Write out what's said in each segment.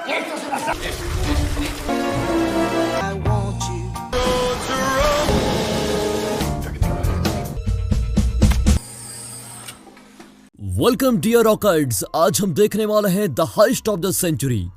Welcome dear रॉकर्ड्स। आज हम देखने वाले हैं the heist of the century.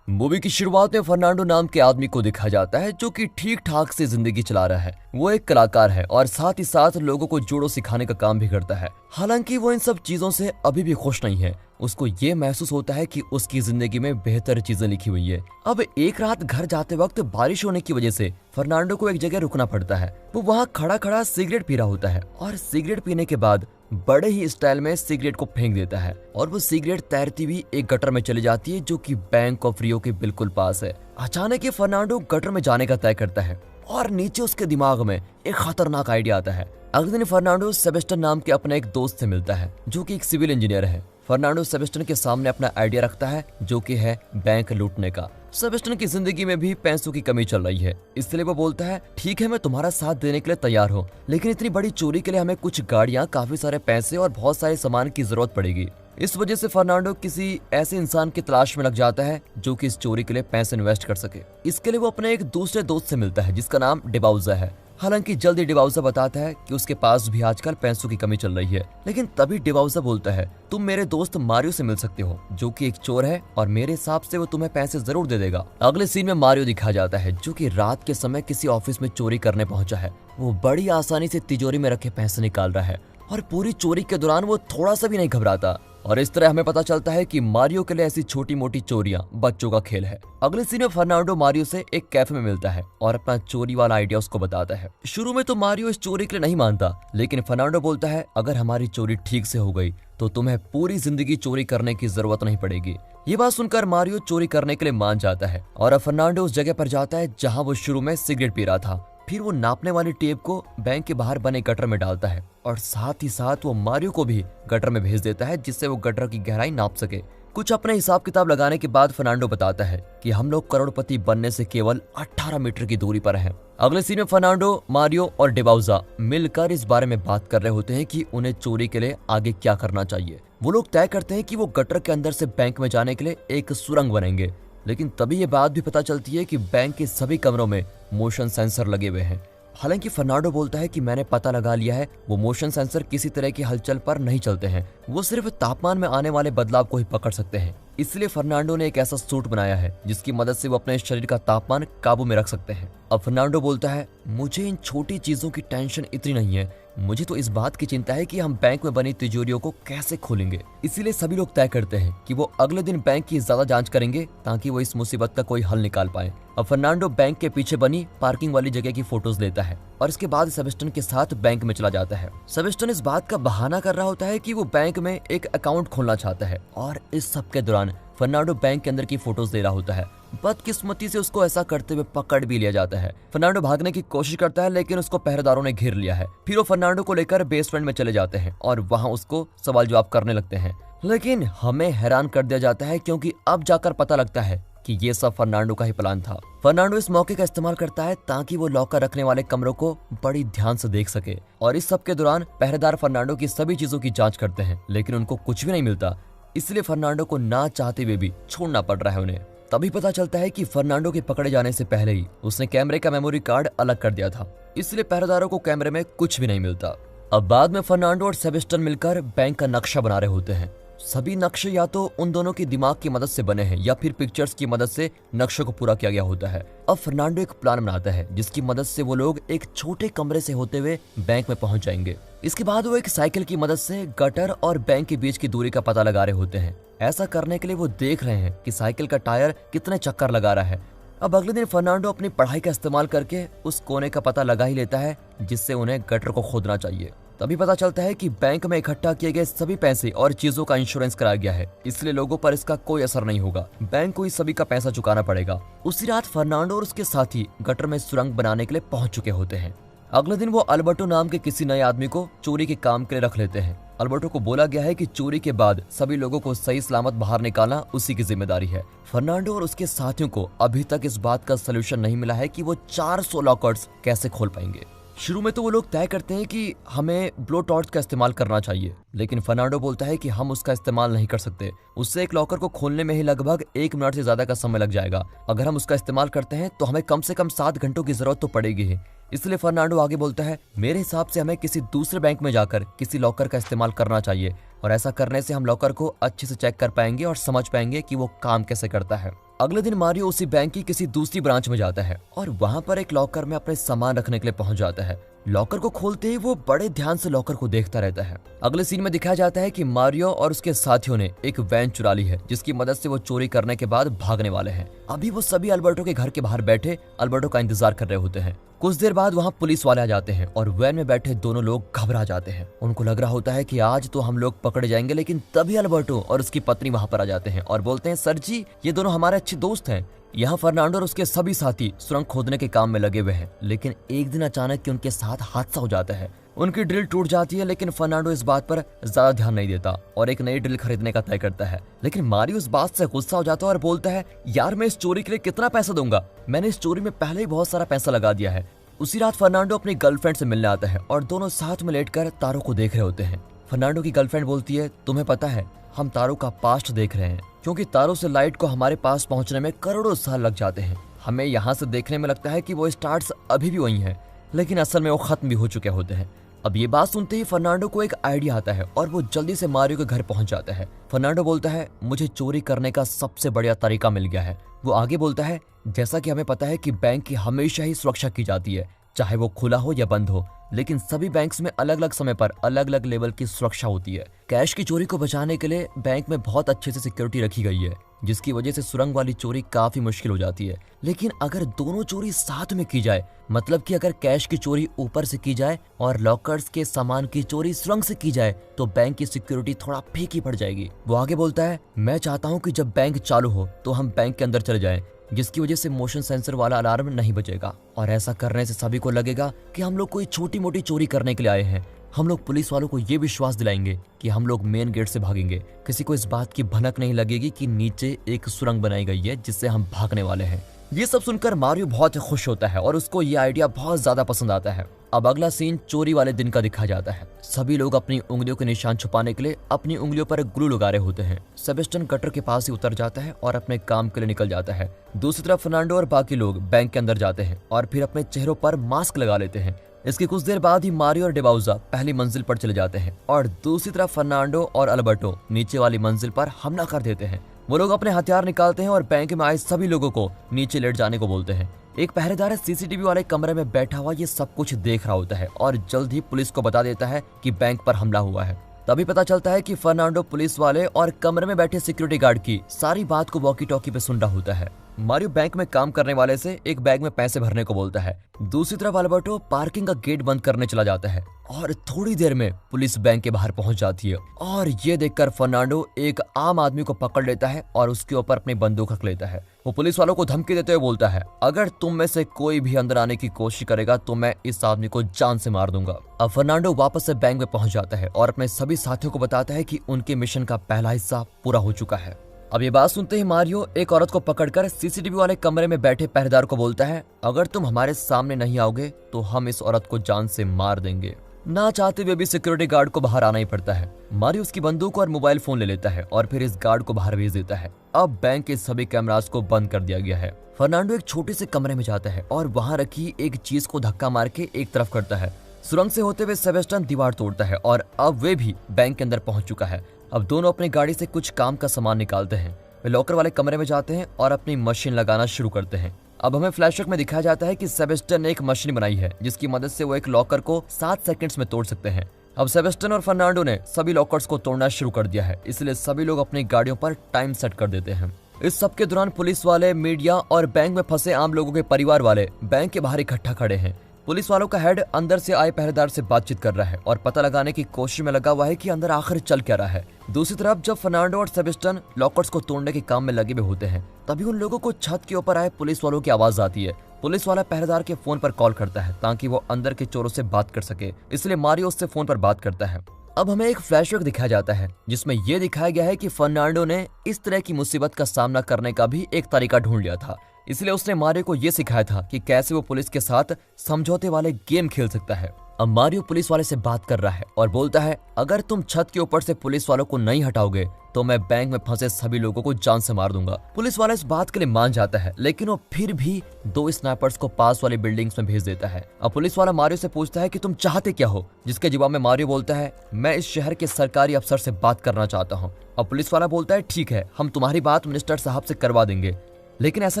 Movie की शुरुआत में फर्नांडो नाम के आदमी को दिखाया जाता है जो कि ठीक ठाक से जिंदगी चला रहा है। वो एक कलाकार है और साथ ही साथ लोगों को जूडो सिखाने का काम भी करता है। हालांकि वो इन सब चीजों से अभी भी खुश नहीं है। उसको ये महसूस होता है कि उसकी जिंदगी में बेहतर चीजें लिखी हुई है। अब एक रात घर जाते वक्त बारिश होने की वजह से फर्नांडो को एक जगह रुकना पड़ता है। वो वहाँ खड़ा खड़ा सिगरेट पी रहा होता है और सिगरेट पीने के बाद बड़े ही स्टाइल में सिगरेट को फेंक देता है और वो सिगरेट तैरती हुई एक गटर में चली जाती है जो कि बैंक ऑफ रियो के बिल्कुल पास है। अचानक ही फर्नांडो गटर में जाने का तय करता है और नीचे उसके दिमाग में एक खतरनाक आइडिया आता है। अगले दिन फर्नांडो सेबेस्टियन नाम के अपने एक दोस्त से मिलता है जो कि एक सिविल इंजीनियर है। फर्नांडो सेबेस्टियन के सामने अपना आइडिया रखता है जो कि है बैंक लूटने का। सेबेस्टियन की जिंदगी में भी पैसों की कमी चल रही है, इसलिए वो बोलता है ठीक है मैं तुम्हारा साथ देने के लिए तैयार हूँ, लेकिन इतनी बड़ी चोरी के लिए हमें कुछ गाड़ियाँ, काफी सारे पैसे और बहुत सारे सामान की जरूरत पड़ेगी। इस वजह से फर्नांडो किसी ऐसे इंसान की तलाश में लग जाता है जो कि इस चोरी के लिए पैसे इन्वेस्ट कर सके। इसके लिए वो अपने एक दूसरे दोस्त से मिलता है जिसका नाम डिबाउजा है। हालांकि जल्दी डिबाउजा बताता है कि उसके पास भी आजकल पैसों की कमी चल रही है, लेकिन तभी डिबाउजा बोलता है तुम मेरे दोस्त मारियो से मिल सकते हो जो कि एक चोर है और मेरे हिसाब से वो तुम्हें पैसे जरूर दे देगा। अगले सीन में मारियो दिखाया जाता है जो कि रात के समय किसी ऑफिस में चोरी करने पहुंचा है। वो बड़ी आसानी से तिजोरी में रखे पैसे निकाल रहा है और पूरी चोरी के दौरान वो थोड़ा सा भी नहीं घबराता। और इस तरह हमें पता चलता है कि मारियो के लिए ऐसी छोटी मोटी चोरियां बच्चों का खेल है। अगले सीन में फर्नांडो मारियो से एक कैफे में मिलता है और अपना चोरी वाला आइडिया उसको बताता है। शुरू में तो मारियो इस चोरी के लिए नहीं मानता, लेकिन फर्नांडो बोलता है अगर हमारी चोरी ठीक से हो गई तो तुम्हें पूरी जिंदगी चोरी करने की जरूरत नहीं पड़ेगी। ये बात सुनकर मारियो चोरी करने के लिए मान जाता है और अब फर्नांडो उस जगह पर जाता है जहाँ वो शुरू में सिगरेट पी रहा था। फिर वो नापने वाली टेप को बैंक के बाहर बने गटर में डालता है और साथ ही साथ वो मारियो को भी गटर में भेज देता है जिससे वो गटर की गहराई नाप सके। कुछ अपने हिसाब किताब लगाने के बाद फर्नांडो बताता है कि हम लोग करोड़पति बनने से केवल 18 मीटर की दूरी पर हैं। अगले सीन में फर्नांडो, मारियो और डिबाउजा मिलकर इस बारे में बात कर रहे होते हैं कि उन्हें चोरी के लिए आगे क्या करना चाहिए। वो लोग तय करते हैं कि वो गटर के अंदर से बैंक में जाने के लिए एक सुरंग बनेंगे, लेकिन तभी ये बात भी पता चलती है कि बैंक के सभी कमरों में मोशन सेंसर लगे हुए हैं। हालांकि फर्नांडो बोलता है कि मैंने पता लगा लिया है वो मोशन सेंसर किसी तरह की हलचल पर नहीं चलते हैं, वो सिर्फ तापमान में आने वाले बदलाव को ही पकड़ सकते हैं। इसलिए फर्नांडो ने एक ऐसा सूट बनाया है जिसकी मदद से वो अपने शरीर का तापमान काबू में रख सकते हैं। अब फर्नांडो बोलता है मुझे इन छोटी चीजों की टेंशन इतनी नहीं है, मुझे तो इस बात की चिंता है कि हम बैंक में बनी तिजोरियों को कैसे खोलेंगे। इसीलिए सभी लोग तय करते हैं कि वो अगले दिन बैंक की ज्यादा जांच करेंगे ताकि वो इस मुसीबत का कोई हल निकाल पाए। अब फर्नांडो बैंक के पीछे बनी पार्किंग वाली जगह की फोटोज लेता है और इसके बाद सेबेस्टियन के साथ बैंक में चला जाता है। सेबेस्टियन इस बात का बहाना कर रहा होता है कि वो बैंक में एक अकाउंट खोलना चाहता है और इस सब के दौरान फर्नांडो बैंक के अंदर की फोटोज ले रहा होता है। बदकिस्मती से उसको ऐसा करते हुए पकड़ भी लिया जाता है। फर्नांडो भागने की कोशिश करता है लेकिन उसको पहरेदारों ने घेर लिया है। फिर वो फर्नांडो को लेकर बेसमेंट में चले जाते हैं और वहां उसको सवाल जवाब करने लगते हैं, लेकिन हमें हैरान कर दिया जाता है क्योंकि अब जाकर पता लगता है कि ये सब फर्नांडो का ही प्लान था। फर्नांडो इस मौके का इस्तेमाल करता है ताकि वो लॉकर रखने वाले कमरों को बड़ी ध्यान से देख सके और इस सब के दौरान पहरेदार फर्नांडो की सभी चीजों की जांच करते हैं, लेकिन उनको कुछ भी नहीं मिलता। इसलिए फर्नांडो को ना चाहते हुए भी छोड़ना पड़ रहा है उन्हें। तभी पता चलता है कि फर्नांडो के पकड़े जाने से पहले ही उसने कैमरे का मेमोरी कार्ड अलग कर दिया था, इसलिए पहरेदारों को कैमरे में कुछ भी नहीं मिलता। अब बाद में फर्नांडो और सेबेस्टियन मिलकर बैंक का नक्शा बना रहे होते हैं। सभी नक्शे या तो उन दोनों की दिमाग की मदद से बने हैं या फिर पिक्चर्स की मदद से नक्शे को पूरा किया गया होता है। अब फर्नांडो एक प्लान बनाता है जिसकी मदद से वो लोग एक छोटे कमरे से होते हुए बैंक में पहुंच जाएंगे। इसके बाद वो एक साइकिल की मदद से गटर और बैंक के बीच की दूरी का पता लगा रहे होते हैं। ऐसा करने के लिए वो देख रहे हैं कि साइकिल का टायर कितने चक्कर लगा रहा है। अब अगले दिन फर्नांडो अपनी पढ़ाई का इस्तेमाल करके उस कोने का पता लगा ही लेता है जिससे उन्हें गटर को खोदना चाहिए। तभी पता चलता है कि बैंक में इकट्ठा किए गए सभी पैसे और चीजों का इंश्योरेंस कराया गया है, इसलिए लोगों पर इसका कोई असर नहीं होगा। बैंक को इस सभी का पैसा चुकाना पड़ेगा। उसी रात फर्नांडो और उसके साथी गटर में सुरंग बनाने के लिए पहुंच चुके होते हैं। अगले दिन वो अल्बर्टो नाम के किसी नए आदमी को चोरी के काम के लिए रख लेते हैं। अल्बर्टो को बोला गया है कि चोरी के बाद सभी लोगों को सही सलामत बाहर निकालना उसी की जिम्मेदारी है। फर्नांडो और उसके साथियों को अभी तक इस बात का सलूशन नहीं मिला है कि वो 400 लॉकर्स कैसे खोल पाएंगे। शुरू में तो वो लोग तय करते हैं कि हमें ब्लो टॉर्च का इस्तेमाल करना चाहिए, लेकिन फर्नांडो बोलता है कि हम उसका इस्तेमाल नहीं कर सकते। उससे एक लॉकर को खोलने में ही लगभग 1 मिनट से ज्यादा का समय लग जाएगा। अगर हम उसका इस्तेमाल करते हैं तो हमें कम से कम 7 घंटों की जरूरत तो पड़ेगी ही। इसलिए फर्नांडो आगे बोलता है, मेरे हिसाब से हमें किसी दूसरे बैंक में जाकर किसी लॉकर का इस्तेमाल करना चाहिए, और ऐसा करने से हम लॉकर को अच्छे से चेक कर पाएंगे और समझ पाएंगे कि वो काम कैसे करता है। अगले दिन मारियो उसी बैंक की किसी दूसरी ब्रांच में जाता है और वहां पर एक लॉकर में अपने सामान रखने के लिए पहुंच जाता है। लॉकर को खोलते ही वो बड़े ध्यान से लॉकर को देखता रहता है। अगले सीन में दिखाया जाता है कि मारियो और उसके साथियों ने एक वैन चुरा ली है, जिसकी मदद से वो चोरी करने के बाद भागने वाले हैं। अभी वो सभी अल्बर्टो के घर के बाहर बैठे अल्बर्टो का इंतजार कर रहे होते हैं। कुछ देर बाद वहाँ पुलिस वाले आ जाते हैं और वैन में बैठे दोनों लोग घबरा जाते हैं। उनको लग रहा होता है कि आज तो हम लोग पकड़े जाएंगे, लेकिन तभी अल्बर्टो और उसकी पत्नी वहाँ पर आ जाते हैं और बोलते हैं, सर जी, ये दोनों हमारे अच्छे दोस्त हैं। यहाँ फर्नांडो और उसके सभी साथी सुरंग खोदने के काम में लगे हुए हैं, लेकिन एक दिन अचानक कि उनके साथ हादसा हो जाता है। उनकी ड्रिल टूट जाती है, लेकिन फर्नांडो इस बात पर ज्यादा ध्यान नहीं देता और एक नई ड्रिल खरीदने का तय करता है। लेकिन मारियो इस बात से गुस्सा हो जाता है और बोलता है, यार मैं इस चोरी के लिए कितना पैसा दूंगा, मैंने इस चोरी में पहले ही बहुत सारा पैसा लगा दिया है। उसी रात फर्नांडो अपनी गर्लफ्रेंड से मिलने आता है और दोनों साथ में लेटकर तारों को देख रहे होते हैं। फर्नांडो की गर्लफ्रेंड बोलती है, तुम्हें पता है हम तारों का पास्ट देख रहे हैं, क्योंकि तारों से लाइट को हमारे पास पहुंचने में करोड़ों साल लग जाते हैं। हमें यहाँ से देखने में लगता है कि वो स्टार्स अभी भी वही हैं, लेकिन असल में वो खत्म भी हो चुके होते हैं। अब ये बात सुनते ही फर्नांडो को एक आइडिया आता है और वो जल्दी से मारियो के घर पहुंच जाता है। फर्नांडो बोलता है, मुझे चोरी करने का सबसे बढ़िया तरीका मिल गया है। वो आगे बोलता है, जैसा कि हमें पता है कि बैंक की हमेशा ही सुरक्षा की जाती है, चाहे वो खुला हो या बंद हो, लेकिन सभी बैंक्स में अलग अलग समय पर अलग अलग लेवल की सुरक्षा होती है। कैश की चोरी को बचाने के लिए बैंक में बहुत अच्छे से सिक्योरिटी रखी गई है, जिसकी वजह से सुरंग वाली चोरी काफी मुश्किल हो जाती है। लेकिन अगर दोनों चोरी साथ में की जाए, मतलब कि अगर कैश की चोरी ऊपर से की जाए और लॉकर्स के सामान की चोरी सुरंग से की जाए, तो बैंक की सिक्योरिटी थोड़ा फीकी पड़ जाएगी। वो आगे बोलता है, मैं चाहता हूँ कि जब बैंक चालू हो तो हम बैंक के अंदर चले जाएं, जिसकी वजह से मोशन सेंसर वाला अलार्म नहीं बजेगा, और ऐसा करने से सभी को लगेगा कि हम लोग कोई छोटी मोटी चोरी करने के लिए आए हैं। हम लोग पुलिस वालों को ये विश्वास दिलाएंगे कि हम लोग मेन गेट से भागेंगे। किसी को इस बात की भनक नहीं लगेगी कि नीचे एक सुरंग बनाई गई है जिससे हम भागने वाले हैं। ये सब सुनकर मारियो बहुत खुश होता है और उसको ये आइडिया बहुत ज्यादा पसंद आता है। अब अगला सीन चोरी वाले दिन का दिखाया जाता है। सभी लोग अपनी उंगलियों के निशान छुपाने के लिए अपनी उंगलियों पर ग्लू लगा रहे होते हैं। सेबेस्टियन गटर के पास ही उतर जाता है और अपने काम के लिए निकल जाता है। दूसरी तरफ फर्नांडो और बाकी लोग बैंक के अंदर जाते हैं और फिर अपने चेहरों पर मास्क लगा लेते हैं। इसके कुछ देर बाद ही मारियो और डेबाउजा पहली मंजिल पर चले जाते हैं और दूसरी तरफ फर्नांडो और अल्बर्टो नीचे वाली मंजिल पर हमला कर देते हैं। वो लोग अपने हथियार निकालते हैं और बैंक में आए सभी लोगों को नीचे लेट जाने को बोलते हैं। एक पहरेदार सीसीटीवी वाले कमरे में बैठा हुआ ये सब कुछ देख रहा होता है और जल्द ही पुलिस को बता देता है कि बैंक पर हमला हुआ है। तभी पता चलता है कि फर्नांडो पुलिस वाले और कमरे में बैठे सिक्योरिटी गार्ड की सारी बात को वॉकी टॉकी पे सुन रहा होता है। मारियो बैंक में काम करने वाले से एक बैग में पैसे भरने को बोलता है। दूसरी तरफ अल्बर्टो पार्किंग का गेट बंद करने चला जाता है और थोड़ी देर में पुलिस बैंक के बाहर पहुंच जाती है और ये देखकर फर्नांडो एक आम आदमी को पकड़ लेता है और उसके ऊपर अपनी बंदूक रख लेता है। वो पुलिस वालों को धमकी देते हुए बोलता है, अगर तुम में से कोई भी अंदर आने की कोशिश करेगा तो मैं इस आदमी को जान से मार दूंगा। अब फर्नांडो वापस से बैंक में पहुंच जाता है और अपने सभी साथियों को बताता है कि उनके मिशन का पहला हिस्सा पूरा हो चुका है। अब ये बात सुनते ही मारियो एक औरत को पकड़कर सीसीटीवी वाले कमरे में बैठे पहरेदार को बोलता है, अगर तुम हमारे सामने नहीं आओगे तो हम इस औरत को जान से मार देंगे। ना चाहते हुए भी सिक्योरिटी गार्ड को बाहर आना ही पड़ता है। मारियो उसकी बंदूक और मोबाइल फोन ले लेता है और फिर इस गार्ड को बाहर भेज देता है। अब बैंक के सभी कैमरास को बंद कर दिया गया है। फर्नांडो एक छोटे से कमरे में जाता है और वहां रखी एक चीज को धक्का मार के एक तरफ करता है। सुरंग से होते हुए सेबेस्टियन दीवार तोड़ता है और अब वे भी बैंक के अंदर पहुंच चुका है। अब दोनों अपनी गाड़ी से कुछ काम का सामान निकालते हैं। वे लॉकर वाले कमरे में जाते हैं और अपनी मशीन लगाना शुरू करते हैं। अब हमें फ्लैशबैक में दिखाया जाता है कि सेबेस्टियन ने एक मशीन बनाई है जिसकी मदद से वो एक लॉकर को 7 सेकंड्स में तोड़ सकते हैं। अब सेबेस्टियन और फर्नांडो ने सभी लॉकर्स को तोड़ना शुरू कर दिया है, इसलिए सभी लोग अपनी गाड़ियों पर टाइम सेट कर देते हैं। इस सब के दौरान पुलिस वाले, मीडिया और बैंक में फंसे आम लोगों के परिवार वाले बैंक के बाहर इकट्ठा खड़े हैं। पुलिस वालों का हेड अंदर से आए पहरेदार से बातचीत कर रहा है और पता लगाने की कोशिश में लगा हुआ है कि अंदर आखिर चल क्या रहा है। दूसरी तरफ जब फर्नांडो और सेबेस्टियन लॉकर्स को तोड़ने के काम में लगे हुए होते हैं, तभी उन लोगों को छत के ऊपर आए पुलिस वालों की आवाज आती है। पुलिस वाला पहरेदार के फोन पर कॉल करता है ताकि वो अंदर के चोरों से बात कर सके, इसलिए मारियो उससे फोन पर बात करता है। अब हमें एक फ्लैशबैक दिखाया जाता है जिसमें यह दिखाया गया है कि फर्नांडो ने इस तरह की मुसीबत का सामना करने का भी एक तरीका ढूंढ लिया था। इसलिए उसने मारियो को ये सिखाया था कि कैसे वो पुलिस के साथ समझौते वाले गेम खेल सकता है। अब मारियो पुलिस वाले से बात कर रहा है और बोलता है, अगर तुम छत के ऊपर से पुलिस वालों को नहीं हटाओगे तो मैं बैंक में फंसे सभी लोगों को जान से मार दूंगा। पुलिस वाला इस बात के लिए मान जाता है, लेकिन वो फिर भी 2 स्नाइपर्स को पास वाली बिल्डिंग्स में भेज देता है। अब पुलिस वाला मारियो से पूछता है कि तुम चाहते क्या हो, जिसके जवाब में मारियो बोलता है, मैं इस शहर के सरकारी अफसर से बात करना चाहता हूँ। अब पुलिस वाला बोलता है, ठीक है, हम तुम्हारी बात मिनिस्टर साहब से करवा देंगे, लेकिन ऐसा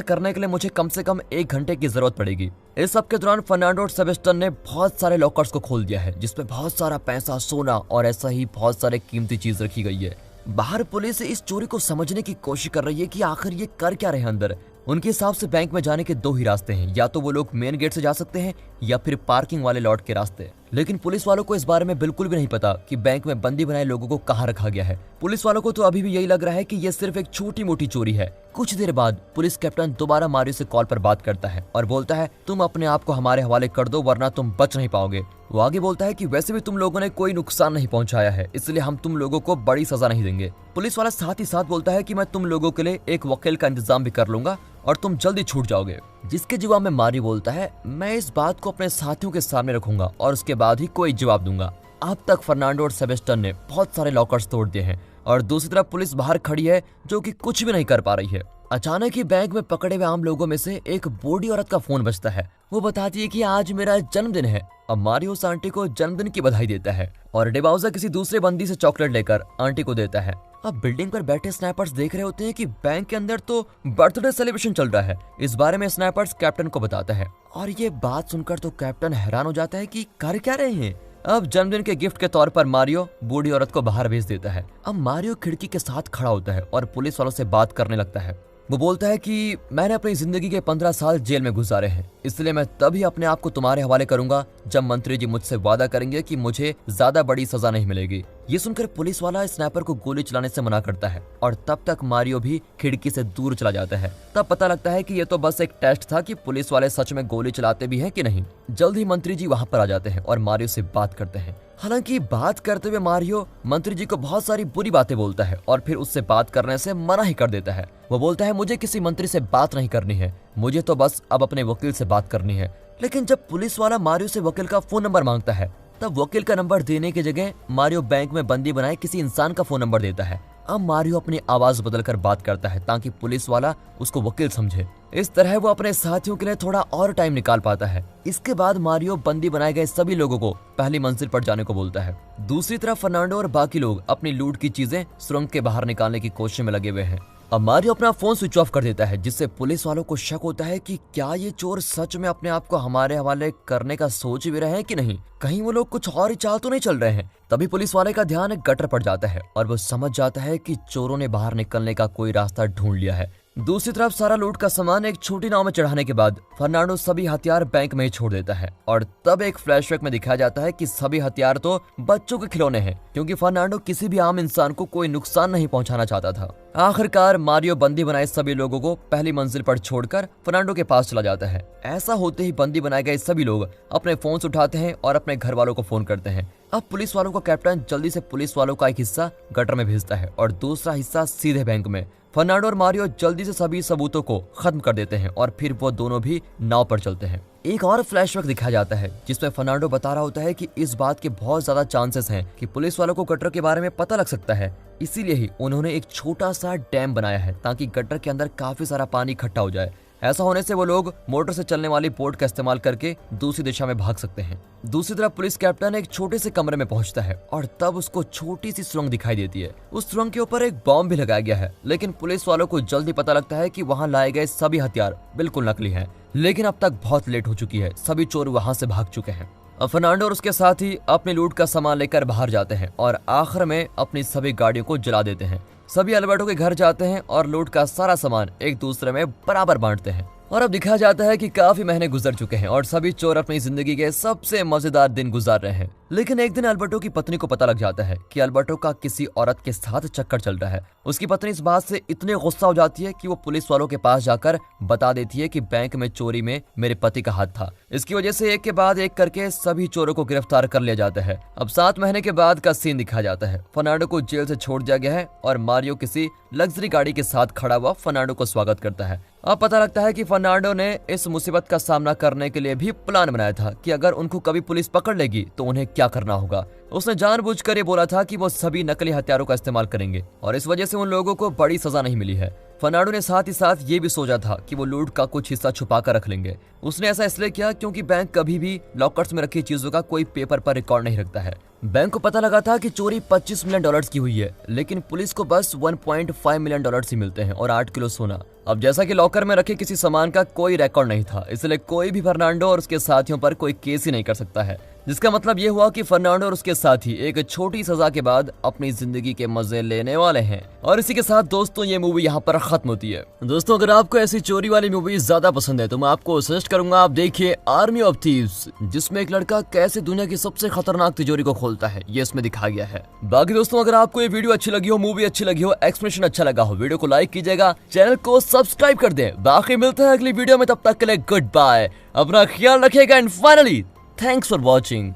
करने के लिए मुझे कम से कम 1 घंटे की जरूरत पड़ेगी। इस सब के दौरान फर्नांडो और सेबेस्टियन ने बहुत सारे लॉकर्स को खोल दिया है, जिसमें बहुत सारा पैसा, सोना और ऐसा ही बहुत सारे कीमती चीज रखी गई है। बाहर पुलिस इस चोरी को समझने की कोशिश कर रही है कि आखिर ये कर क्या रहे हैं अंदर। उनके हिसाब से बैंक में जाने के 2 ही रास्ते हैं, या तो वो लोग मेन गेट से जा सकते हैं या फिर पार्किंग वाले लॉट के रास्ते। लेकिन पुलिस वालों को इस बारे में बिल्कुल भी नहीं पता कि बैंक में बंदी बनाए लोगों को कहाँ रखा गया है। पुलिस वालों को तो अभी भी यही लग रहा है कि यह सिर्फ एक छोटी मोटी चोरी है। कुछ देर बाद पुलिस कैप्टन दोबारा मारियो से कॉल पर बात करता है और बोलता है, तुम अपने आप को हमारे हवाले कर दो वरना तुम बच नहीं पाओगे। वो आगे बोलता है कि वैसे भी तुम लोगों ने कोई नुकसान नहीं पहुंचाया है, इसलिए हम तुम लोगों को बड़ी सजा नहीं देंगे। पुलिस वाला साथ ही साथ बोलता है कि मैं तुम लोगों के लिए एक वकील का इंतजाम भी कर लूंगा और तुम जल्दी छूट जाओगे। जिसके जवाब में मारियो बोलता है, मैं इस बात को अपने साथियों के सामने रखूंगा और उसके बाद ही कोई जवाब दूंगा। अब तक फर्नांडो और सेबेस्टियन ने बहुत सारे लॉकर्स तोड़ दिए हैं और दूसरी तरफ पुलिस बाहर खड़ी है जो कि कुछ भी नहीं कर पा रही है। अचानक ही बैंक में पकड़े हुए आम लोगों में से एक बूढ़ी औरत का फोन बजता है। वो बताती है कि आज मेरा जन्मदिन है। अब मारियो उस आंटी को जन्मदिन की बधाई देता है और डिबाउजा किसी दूसरे बंदी से चॉकलेट लेकर आंटी को देता है। अब बिल्डिंग पर बैठे स्नाइपर्स देख रहे होते हैं कि बैंक के अंदर तो बर्थडे सेलिब्रेशन चल रहा है। इस बारे में स्नाइपर्स कैप्टन को बताता है और ये बात सुनकर तो कैप्टन हैरान हो जाता है कि कर क्या रहे हैं। अब जन्मदिन के गिफ्ट के तौर पर मारियो बूढ़ी औरत को बाहर भेज देता है। अब मारियो खिड़की के साथ खड़ा होता है और पुलिस वालों से बात करने लगता है। वो बोलता है कि मैंने अपनी जिंदगी के 15 साल जेल में गुजारे हैं, इसलिए मैं तभी अपने आप को तुम्हारे हवाले करूंगा जब मंत्री जी मुझसे वादा करेंगे कि मुझे ज्यादा बड़ी सजा नहीं मिलेगी। ये सुनकर पुलिस वाला स्नाइपर को गोली चलाने से मना करता है और तब तक मारियो भी खिड़की से दूर चला जाता है। तब पता लगता है कि ये तो बस एक टेस्ट था कि पुलिस वाले सच में गोली चलाते भी हैं कि नहीं। जल्द ही मंत्री जी वहां पर आ जाते हैं और मारियो से बात करते हैं। हालांकि बात करते हुए मारियो मंत्री जी को बहुत सारी बुरी बातें बोलता है और फिर उससे बात करने से मना ही कर देता है। वो बोलता है, मुझे किसी मंत्री से बात नहीं करनी है, मुझे तो बस अब अपने वकील से बात करनी है। लेकिन जब पुलिस वाला मारियो से वकील का फोन नंबर मांगता है तब वकील का नंबर देने की जगह मारियो बैंक में बंदी बनाए किसी इंसान का फोन नंबर देता है। अब मारियो अपनी आवाज बदलकर बात करता है ताकि पुलिस वाला उसको वकील समझे। इस तरह वो अपने साथियों के लिए थोड़ा और टाइम निकाल पाता है। इसके बाद मारियो बंदी बनाए गए सभी लोगों को पहली मंजिल पर जाने को बोलता है। दूसरी तरफ फर्नांडो और बाकी लोग अपनी लूट की चीजें सुरंग के बाहर निकालने की कोशिश में लगे हुए हैं। अब मारियो अपना फोन स्विच ऑफ कर देता है, जिससे पुलिस वालों को शक होता है कि क्या ये चोर सच में अपने आप को हमारे हवाले करने का सोच भी रहे हैं कि नहीं, कहीं वो लोग कुछ और ही चाल तो नहीं चल रहे हैं। तभी पुलिस वाले का ध्यान एक गटर पर जाता है और वो समझ जाता है कि चोरों ने बाहर निकलने का कोई रास्ता ढूंढ लिया है। दूसरी तरफ सारा लूट का सामान एक छोटी नाव में चढ़ाने के बाद फर्नांडो सभी हथियार बैंक में ही छोड़ देता है और तब एक फ्लैशबैक में दिखाया जाता है कि सभी हथियार तो बच्चों के खिलौने हैं, क्योंकि फर्नांडो किसी भी आम इंसान को कोई नुकसान नहीं पहुंचाना चाहता था। आखिरकार मारियो बंदी बनाए सभी लोगों को पहली मंजिल पर छोड़कर फर्नांडो के पास चला जाता है। ऐसा होते ही बंदी बनाए गए सभी लोग अपने फोन उठाते हैं और अपने घर वालों को फोन करते हैं। अब पुलिस वालों का कैप्टन जल्दी से पुलिस वालों का एक हिस्सा गटर में भेजता है और दूसरा हिस्सा सीधे बैंक में। फर्नांडो और मारियो जल्दी से सभी सबूतों को खत्म कर देते हैं और फिर वो दोनों भी नाव पर चलते हैं। एक और फ्लैशबैक दिखाया जाता है जिसमें फर्नांडो बता रहा होता है कि इस बात के बहुत ज्यादा चांसेस हैं कि पुलिस वालों को गटर के बारे में पता लग सकता है, इसीलिए ही उन्होंने एक छोटा सा डैम बनाया है ताकि गटर के अंदर काफी सारा पानी इकट्ठा हो जाए। ऐसा होने से वो लोग मोटर से चलने वाली बोट का इस्तेमाल करके दूसरी दिशा में भाग सकते हैं। दूसरी तरफ पुलिस कैप्टन एक छोटे से कमरे में पहुंचता है और तब उसको छोटी सी सुरंग दिखाई देती है। उस सुरंग के ऊपर एक बॉम्ब भी लगाया गया है, लेकिन पुलिस वालों को जल्दी पता लगता है कि वहां लाए गए सभी हथियार बिल्कुल नकली हैं। लेकिन अब तक बहुत लेट हो चुकी है, सभी चोर वहां से भाग चुके हैं। अब फर्नांडो और उसके साथी अपनी लूट का सामान लेकर बाहर जाते हैं और आखिर में अपनी सभी गाड़ियों को जला देते हैं। सभी अल्बर्टो के घर जाते हैं और लूट का सारा सामान एक दूसरे में बराबर बांटते हैं। और अब दिखाया जाता है कि काफी महीने गुजर चुके हैं और सभी चोर अपनी जिंदगी के सबसे मजेदार दिन गुजार रहे हैं। लेकिन एक दिन अल्बर्टो की पत्नी को पता लग जाता है कि अल्बर्टो का किसी औरत के साथ चक्कर चल रहा है। उसकी पत्नी इस बात से इतने गुस्सा हो जाती है कि वो पुलिस वालों के पास जाकर बता देती है कि बैंक में चोरी में मेरे पति का हाथ था। इसकी वजह से एक के बाद एक करके सभी चोरों को गिरफ्तार कर लिया जाता है। अब 7 महीने के बाद का सीन दिखाया जाता है। फर्नांडो को जेल से छोड़ दिया गया है और मारियो किसी लग्जरी गाड़ी के साथ खड़ा हुआ फर्नांडो को स्वागत करता है। अब पता लगता है कि फर्नांडो ने इस मुसीबत का सामना करने के लिए भी प्लान बनाया था कि अगर उनको कभी पुलिस पकड़ लेगी तो उन्हें क्या करना होगा। उसने जानबूझकर ये बोला था कि वो सभी नकली हथियारों का इस्तेमाल करेंगे और इस वजह से उन लोगों को बड़ी सजा नहीं मिली है। फर्नांडो ने साथ ही साथ ये भी सोचा था कि वो लूट का कुछ हिस्सा छुपा कर रख लेंगे। उसने ऐसा इसलिए किया क्योंकि बैंक कभी भी लॉकर्स में रखी चीजों का कोई पेपर पर रिकॉर्ड नहीं रखता है। बैंक को पता लगा था कि चोरी 25 मिलियन डॉलर्स की हुई है, लेकिन पुलिस को बस 1.5 मिलियन डॉलर्स ही मिलते हैं और 8 किलो सोना। अब जैसा कि लॉकर में रखे किसी सामान का कोई रिकॉर्ड नहीं था, इसलिए कोई भी फर्नांडो और उसके साथियों पर कोई केस ही नहीं कर सकता है, जिसका मतलब ये हुआ कि फर्नांडो और उसके साथी एक छोटी सजा के बाद अपनी जिंदगी के मजे लेने वाले हैं। और इसी के साथ दोस्तों ये मूवी यहाँ पर खत्म होती है। दोस्तों अगर आपको ऐसी चोरी वाली मूवी ज्यादा पसंद है तो मैं आपको सजेस्ट करूंगा आप देखिए आर्मी ऑफ थीव्स, जिसमें एक लड़का कैसे दुनिया की सबसे खतरनाक तिजोरी को खोलता है, ये इसमें दिखाया गया है। बाकी दोस्तों अगर आपको ये वीडियो अच्छी लगी हो, मूवी अच्छी लगी हो, एक्सप्लेनेशन अच्छा लगा हो, वीडियो को लाइक कीजिएगा, चैनल को सब्सक्राइब कर दे। बाकी मिलते हैं अगली वीडियो में, तब तक के लिए गुड बाय, अपना ख्याल रखिएगा and finally thanks for watching.